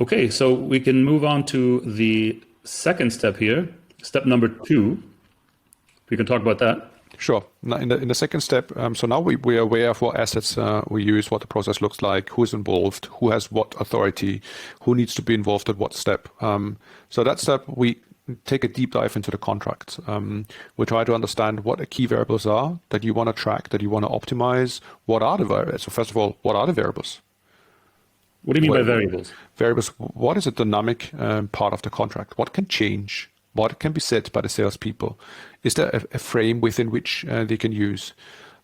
Okay, so we can move on to the second step here, step number 2. We can talk about that. Sure. Now, in the second step, so now we are aware of what assets we use, what the process looks like, who's involved, who has what authority, who needs to be involved at what step. So that step, we take a deep dive into the contract. We try to understand what the key variables are that you want to track, that you want to optimize. What are the variables? So first of all, what are the variables? What do you mean by variables? Variables, what is a dynamic part of the contract? What can change? What can be set by the salespeople? Is there a frame within which they can use?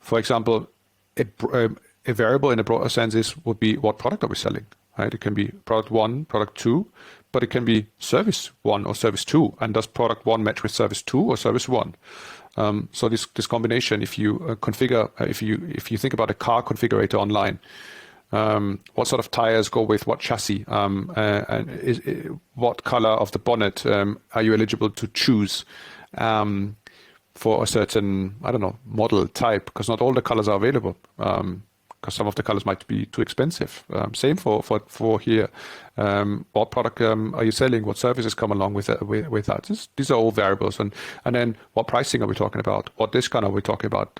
For example, a variable in a broader sense would be what product are we selling? Right? It can be product 1, product 2, but it can be service 1 or service 2. And does product 1 match with service 2 or service 1? So this combination, if you configure, if you think about a car configurator online, what sort of tires go with what chassis, and what color of the bonnet are you eligible to choose for a certain, I don't know, model type, because not all the colors are available, because some of the colors might be too expensive. Same for here. What product are you selling? What services come along with that? These are all variables. And then what pricing are we talking about? What discount are we talking about?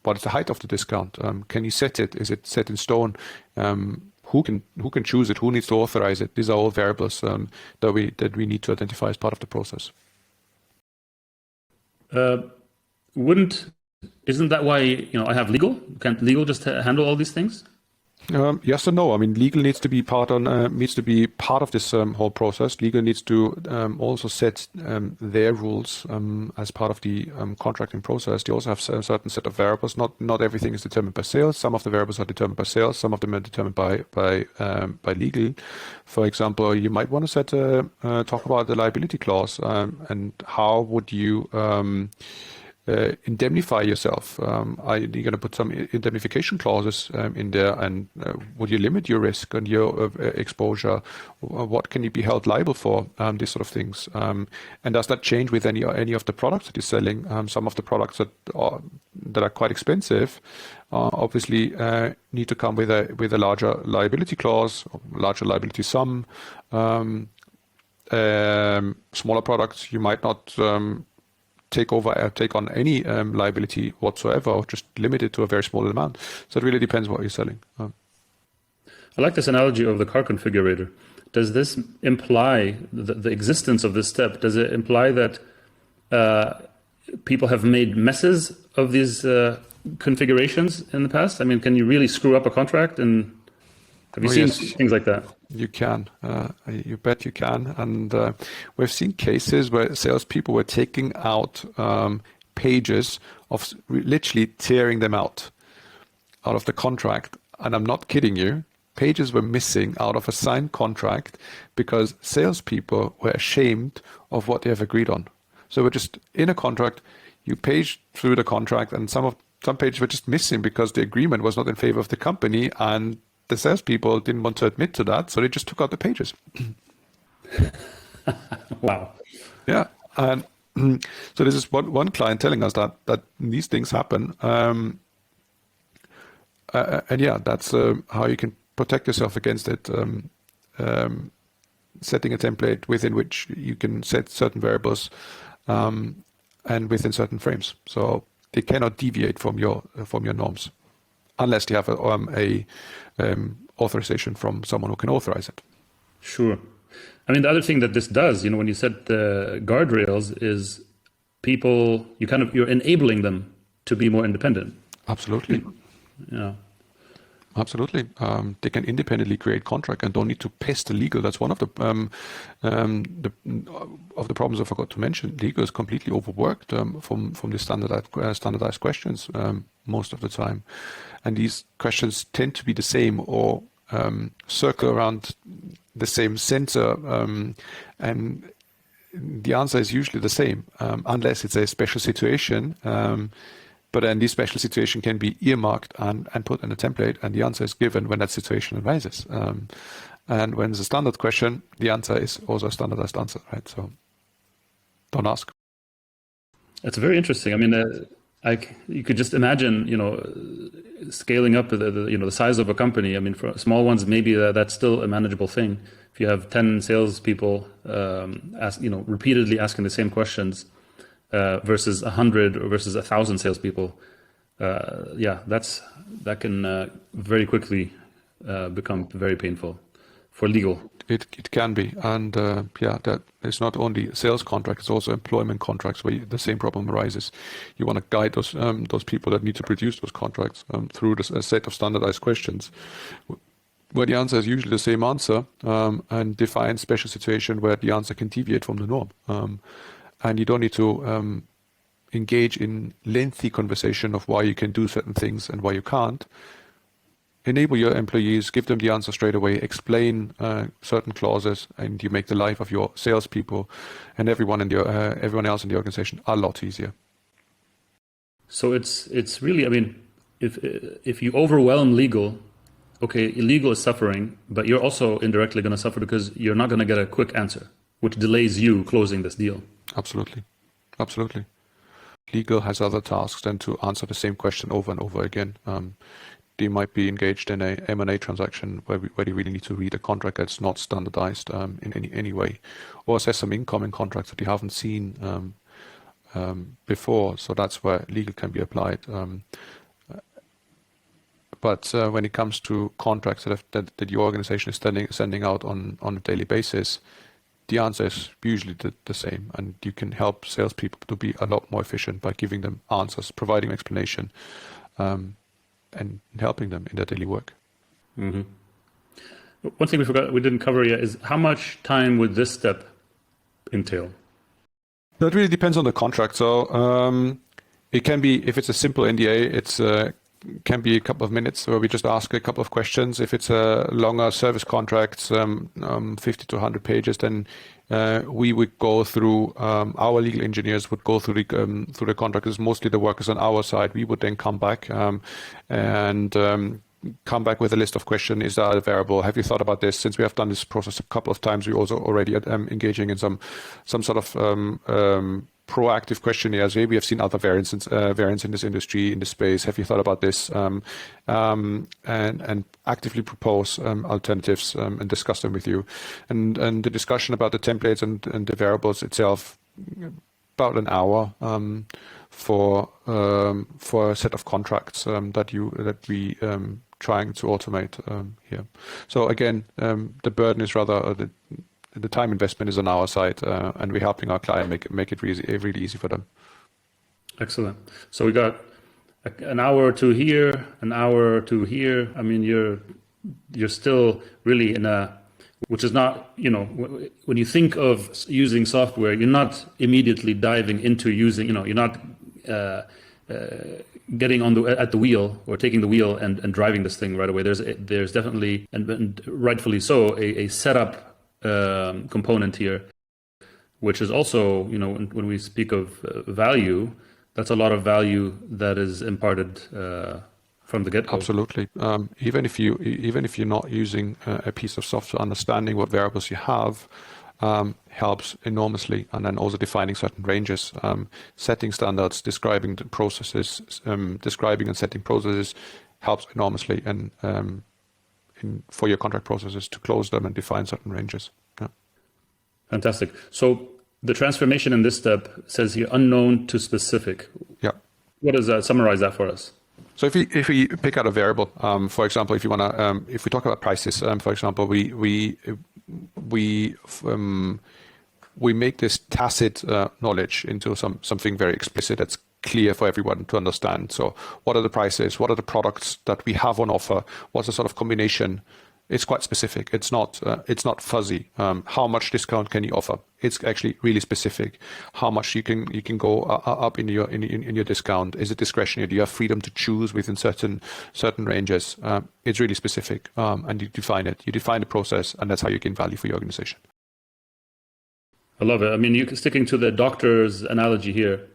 What is the height of the discount? Can you set it? Is it set in stone? Who can choose it? Who needs to authorize it? These are all variables that we need to identify as part of the process. Isn't that why I have legal? Can't legal just handle all these things? Yes and no. I mean, legal needs to be part of this whole process. Legal needs to also set their rules as part of the contracting process. They also have a certain set of variables. Not everything is determined by sales. Some of the variables are determined by sales. Some of them are determined by legal. For example, you might want to talk about the liability clause and how would you indemnify yourself. Are you going to put some indemnification clauses in there, and would you limit your risk and your exposure? What can you be held liable for? These sort of things. And does that change with any of the products that you're selling? Some of the products that are quite expensive obviously need to come with a larger liability clause, larger liability sum. Smaller products you might not take on any liability whatsoever, or just limit it to a very small amount. So it really depends what you're selling. I like this analogy of the car configurator. Does this imply the existence of this step? Does it imply that people have made messes of these configurations in the past? I mean, can you really screw up a contract? And have you seen things like that? You can. You bet you can. And we've seen cases where salespeople were taking out pages of literally tearing them out of the contract. And I'm not kidding you. Pages were missing out of a signed contract because salespeople were ashamed of what they have agreed on. So we're just in a contract. You page through the contract, and some pages were just missing because the agreement was not in favor of the company, and the salespeople didn't want to admit to that, so they just took out the pages. Wow. Yeah, and so this is one client telling us that these things happen, and yeah, that's how you can protect yourself against it. Setting a template within which you can set certain variables, and within certain frames, so they cannot deviate from your norms, unless you have a authorization from someone who can authorize it. Sure. I mean, the other thing that this does, when you set the guardrails, is you're enabling them to be more independent. Absolutely. Yeah. Absolutely. They can independently create contract and don't need to pester legal. That's one of the problems I forgot to mention. Legal is completely overworked from the standardized questions most of the time. And these questions tend to be the same or circle around the same center, and the answer is usually the same, unless it's a special situation. But then this special situation can be earmarked and put in a template, and the answer is given when that situation arises. And when it's a standard question, the answer is also a standardized answer, right? So don't ask. That's very interesting. I mean, you could just imagine, scaling up the size of a company. I mean, for small ones, maybe that's still a manageable thing. If you have 10 salespeople, repeatedly asking the same questions, versus 100 or versus 1,000 salespeople, that can very quickly become very painful for legal. It can be, and that it's not only sales contracts; it's also employment contracts where the same problem arises. You want to guide those people that need to produce those contracts through a set of standardized questions, where the answer is usually the same answer, and define special situation where the answer can deviate from the norm, and you don't need to engage in lengthy conversation of why you can do certain things and why you can't. Enable your employees, give them the answer straight away, explain certain clauses, and you make the life of your salespeople and everyone else in the organization a lot easier. So it's really, I mean, if you overwhelm legal, okay, legal is suffering, but you're also indirectly going to suffer because you're not going to get a quick answer, which delays you closing this deal. Absolutely. Legal has other tasks than to answer the same question over and over again. They might be engaged in a M&A transaction where they really need to read a contract that's not standardized in any way, or assess some incoming contracts that you haven't seen before. So that's where legal can be applied. But when it comes to contracts that your organization is sending out on a daily basis, the answer is usually the same, and you can help salespeople to be a lot more efficient by giving them answers, providing explanation, and helping them in their daily work. Mm-hmm. One thing we didn't cover yet is how much time would this step entail? That really depends on the contract. So it can be, if it's a simple NDA, it's can be a couple of minutes where we just ask a couple of questions. If it's a longer service contract, 50 to 100 pages, then we would go through, our legal engineers would go through the contract. It's mostly the workers on our side. We would then come back and come back with a list of questions. Is that a variable? Have you thought about this? Since we have done this process a couple of times, we also already engaging in some sort of proactive questionnaires. We have seen other variants in this industry, in this space. Have you thought about this? And actively propose alternatives and discuss them with you. And the discussion about the templates and the variables itself, about an hour for a set of contracts that we trying to automate here. So again, the burden is rather the time investment is on our side, and we're helping our client make it really easy for them. Excellent. So we got an hour or two here, an hour or two here. I mean, you're still really in a, which is not, when you think of using software, you're not immediately diving into using, you're not getting at the wheel or taking the wheel and driving this thing right away. There's definitely, and rightfully so, a setup component here, which is also, when we speak of value, that's a lot of value that is imparted from the get-go. Absolutely. Even if you're not using a piece of software, understanding what variables you have helps enormously, and then also defining certain ranges, setting standards, describing the processes, describing and setting processes helps enormously, and for your contract processes to close them and define certain ranges. Yeah. Fantastic. So the transformation in this step says here unknown to specific. Yeah. What does that summarize that for us? So if we pick out a variable, for example, if you want to, if we talk about prices, for example, we make this tacit knowledge into something very explicit that's clear for everyone to understand. So what are the prices? What are the products that we have on offer? What's the sort of combination? It's quite specific. It's not fuzzy. How much discount can you offer? It's actually really specific. How much you can go up in your discount? Is it discretionary? Do you have freedom to choose within certain ranges? It's really specific, and you define it. You define the process, and that's how you gain value for your organization. I love it. I mean, you're sticking to the doctor's analogy here.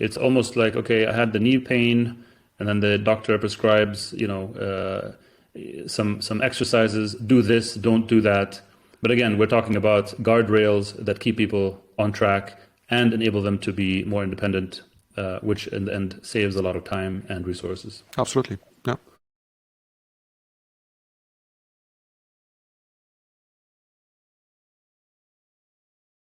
It's almost like, okay, I had the knee pain, and then the doctor prescribes, some exercises. Do this, don't do that. But again, we're talking about guardrails that keep people on track and enable them to be more independent which and saves a lot of time and resources. Absolutely. Yeah.